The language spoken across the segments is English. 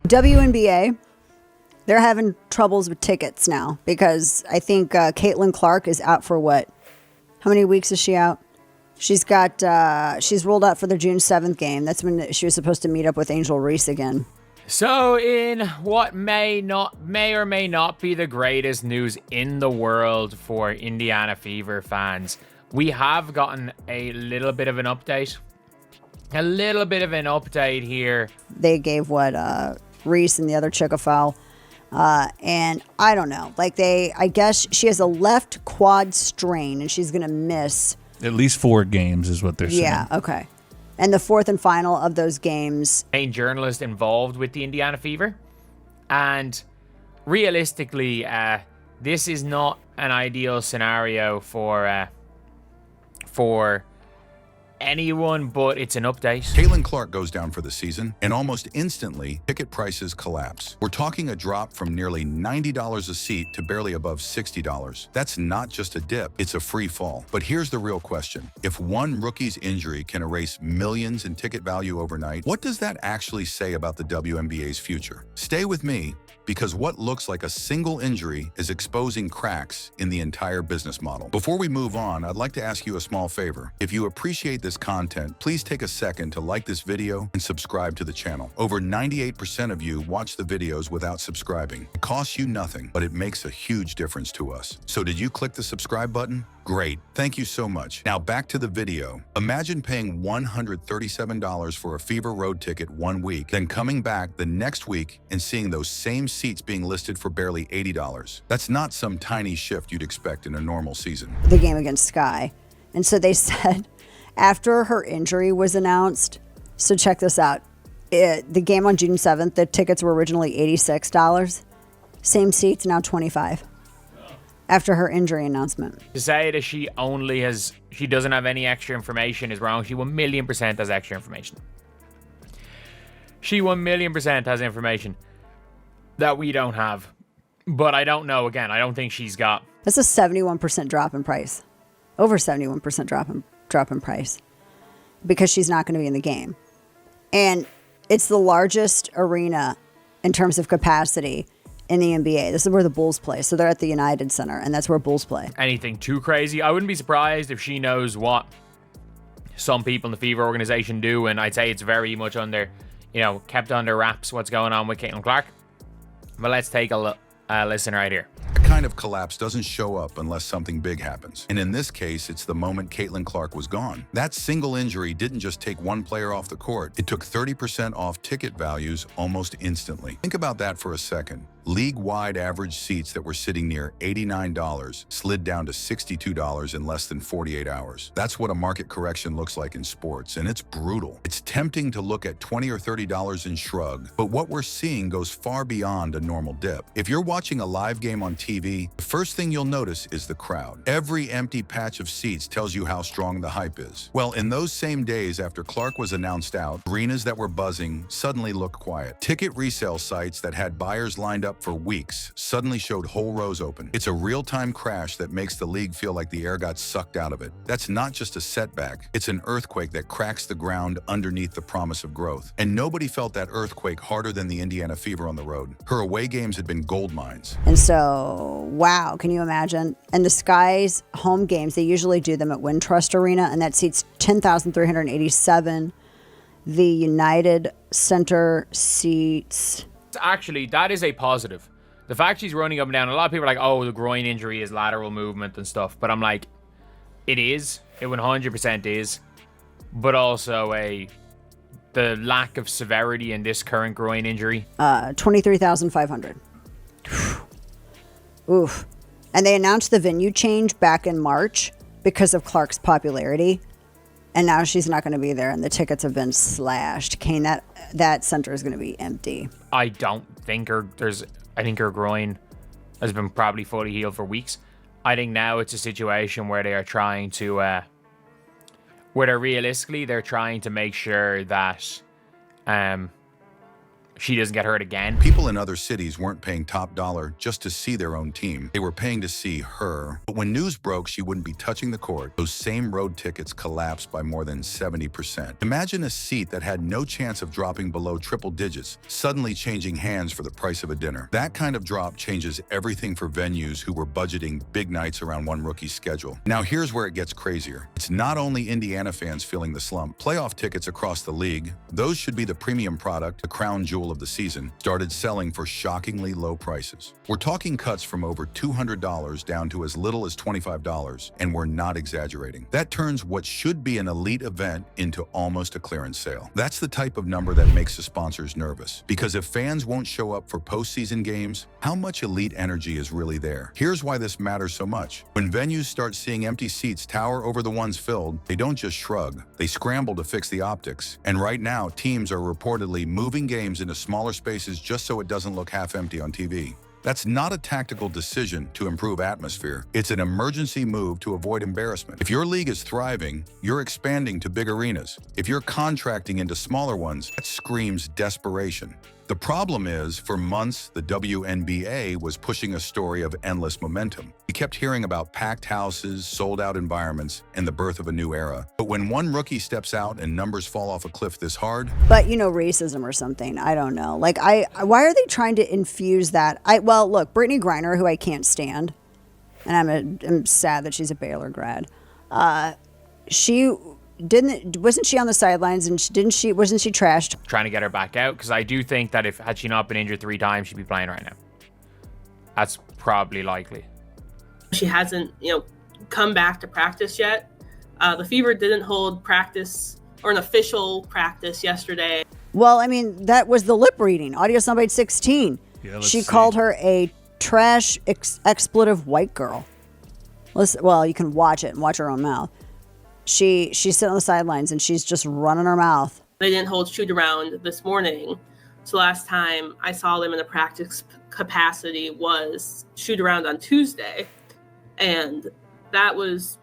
WNBA, they're having troubles with tickets now because I think Caitlin Clark is out for what? How many weeks is she out? She's rolled out for the June 7th game. That's when she was supposed to meet up with Angel Reese again. So in what may or may not be the greatest news in the world for Indiana Fever fans, we have gotten a little bit of an update. A little bit of an update here. They gave Reese and the other chick a foul. And I don't know. I guess she has a left quad strain and she's going to miss. At least 4 games is what they're saying. Yeah, okay. And the fourth and final of those games. Main journalist involved with the Indiana Fever. And realistically, this is not an ideal scenario for anyone, but it's an update. Caitlin Clark goes down for the season, and almost instantly, ticket prices collapse. We're talking a drop from nearly $90 a seat to barely above $60. That's not just a dip, it's a free fall. But here's the real question. If one rookie's injury can erase millions in ticket value overnight, what does that actually say about the WNBA's future? Stay with me, because what looks like a single injury is exposing cracks in the entire business model. Before we move on, I'd like to ask you a small favor. If you appreciate this content, please take a second to like this video and subscribe to the channel. Over 98% of you watch the videos without subscribing. It costs you nothing, but it makes a huge difference to us. So did you click the subscribe button? Great, thank you so much. Now back to the video. Imagine paying $137 for a Fever road ticket one week, then coming back the next week and seeing those same seats being listed for barely $80. That's not some tiny shift you'd expect in a normal season. The game against Sky. And so they said after her injury was announced, so check this out. The game on June 7th, the tickets were originally $86. Same seats, now $25. After her injury announcement. To say that she doesn't have any extra information is wrong. She 1,000,000% has extra information. She 1,000,000% has information that we don't have. But I don't know, again, I don't think she's got. That's a 71% drop in price. Over 71% drop in price. Because she's not going to be in the game. And it's the largest arena in terms of capacity in the NBA. This is where the Bulls play. So they're at the United Center, and that's where Bulls play. Anything too crazy? I wouldn't be surprised if she knows what some people in the Fever organization do, and I'd say it's very much kept under wraps what's going on with Caitlin Clark. But let's take a listen right here. That kind of collapse doesn't show up unless something big happens. And in this case, it's the moment Caitlin Clark was gone. That single injury didn't just take one player off the court. It took 30% off ticket values almost instantly. Think about that for a second. League-wide average seats that were sitting near $89 slid down to $62 in less than 48 hours. That's what a market correction looks like in sports, and it's brutal. It's tempting to look at $20 or $30 and shrug, but what we're seeing goes far beyond a normal dip. If you're watching a live game on TV, the first thing you'll notice is the crowd. Every empty patch of seats tells you how strong the hype is. Well, in those same days after Clark was announced out, arenas that were buzzing suddenly looked quiet. Ticket resale sites that had buyers lined up for weeks suddenly showed whole rows open. It's a real-time crash that makes the league feel like the air got sucked out of it. That's not just a setback, it's an earthquake that cracks the ground underneath the promise of growth. And nobody felt that earthquake harder than the Indiana Fever on the road. Her away games had been gold mines. And so, wow, can you imagine? And the Sky's home games, they usually do them at Wintrust Arena, and that seats 10,387. The United Center seats. Actually, that is a positive. The fact she's running up and down, a lot of people are like, oh, the groin injury is lateral movement and stuff. But I'm like, it is. It 100% is. But also the lack of severity in this current groin injury. 23,500. Oof. And they announced the venue change back in March because of Clark's popularity. And now she's not going to be there, and the tickets have been slashed. Kane, that center is going to be empty. I don't think I think her groin has been probably fully healed for weeks. I think now it's a situation where they are trying to, they're trying to make sure that she doesn't get hurt again. People in other cities weren't paying top dollar just to see their own team. They were paying to see her. But when news broke she wouldn't be touching the court, those same road tickets collapsed by more than 70%. Imagine a seat that had no chance of dropping below triple digits, suddenly changing hands for the price of a dinner. That kind of drop changes everything for venues who were budgeting big nights around one rookie's schedule. Now here's where it gets crazier. It's not only Indiana fans feeling the slump. Playoff tickets across the league, those should be the premium product, the crown jewel of the season, started selling for shockingly low prices. We're talking cuts from over $200 down to as little as $25, and we're not exaggerating. That turns what should be an elite event into almost a clearance sale. That's the type of number that makes the sponsors nervous, because if fans won't show up for postseason games, how much elite energy is really there? Here's why this matters so much. When venues start seeing empty seats tower over the ones filled, they don't just shrug, they scramble to fix the optics. And right now, teams are reportedly moving games into smaller spaces just so it doesn't look half empty on TV. That's not a tactical decision to improve atmosphere. It's an emergency move to avoid embarrassment. If your league is thriving, you're expanding to big arenas. If you're contracting into smaller ones, that screams desperation. The problem is, for months, the WNBA was pushing a story of endless momentum. You kept hearing about packed houses, sold-out environments, and the birth of a new era. But when one rookie steps out and numbers fall off a cliff this hard... But, racism or something. I don't know. Like, why are they trying to infuse that? Well, look, Brittany Griner, who I can't stand, and I'm sad that she's a Baylor grad, wasn't she on the sidelines and wasn't she trashed? Trying to get her back out, because I do think that had she not been injured 3 times, she'd be playing right now. That's probably likely. She hasn't, come back to practice yet. The Fever didn't hold practice or an official practice yesterday. Well, that was the lip reading. Audio soundbite 16. Yeah, she called her a trash expletive white girl. Well, you can watch it and watch her own mouth. She's sitting on the sidelines and she's just running her mouth. They didn't hold shoot around this morning. So last time I saw them in a practice capacity was shoot around on Tuesday. And that was,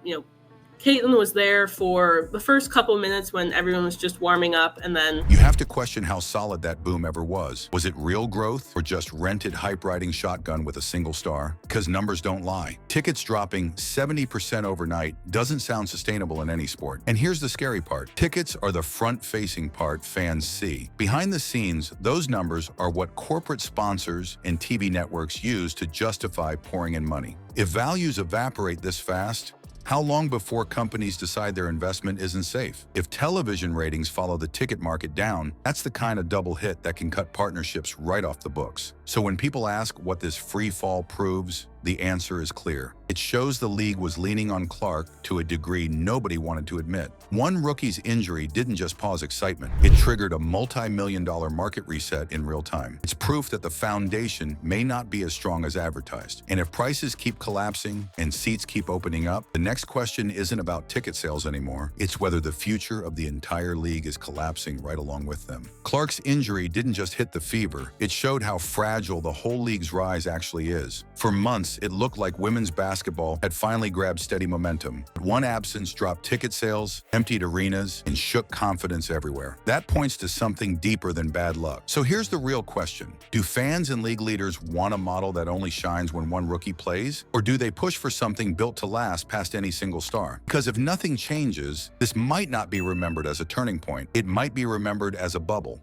Caitlin was there for the first couple minutes when everyone was just warming up, and then... You have to question how solid that boom ever was. Was it real growth or just rented hype-riding shotgun with a single star? Because numbers don't lie. Tickets dropping 70% overnight doesn't sound sustainable in any sport. And here's the scary part. Tickets are the front-facing part fans see. Behind the scenes, those numbers are what corporate sponsors and TV networks use to justify pouring in money. If values evaporate this fast, how long before companies decide their investment isn't safe? If television ratings follow the ticket market down, that's the kind of double hit that can cut partnerships right off the books. So when people ask what this free fall proves, the answer is clear. It shows the league was leaning on Clark to a degree nobody wanted to admit. One rookie's injury didn't just pause excitement. It triggered a multi-million-dollar market reset in real time. It's proof that the foundation may not be as strong as advertised. And if prices keep collapsing and seats keep opening up, the next question isn't about ticket sales anymore. It's whether the future of the entire league is collapsing right along with them. Clark's injury didn't just hit the Fever. It showed how fragile the whole league's rise actually is. For months, it looked like women's basketball had finally grabbed steady momentum. But one absence dropped ticket sales, emptied arenas, and shook confidence everywhere. That points to something deeper than bad luck. So here's the real question. Do fans and league leaders want a model that only shines when one rookie plays? Or do they push for something built to last past any single star? Because if nothing changes, this might not be remembered as a turning point. It might be remembered as a bubble.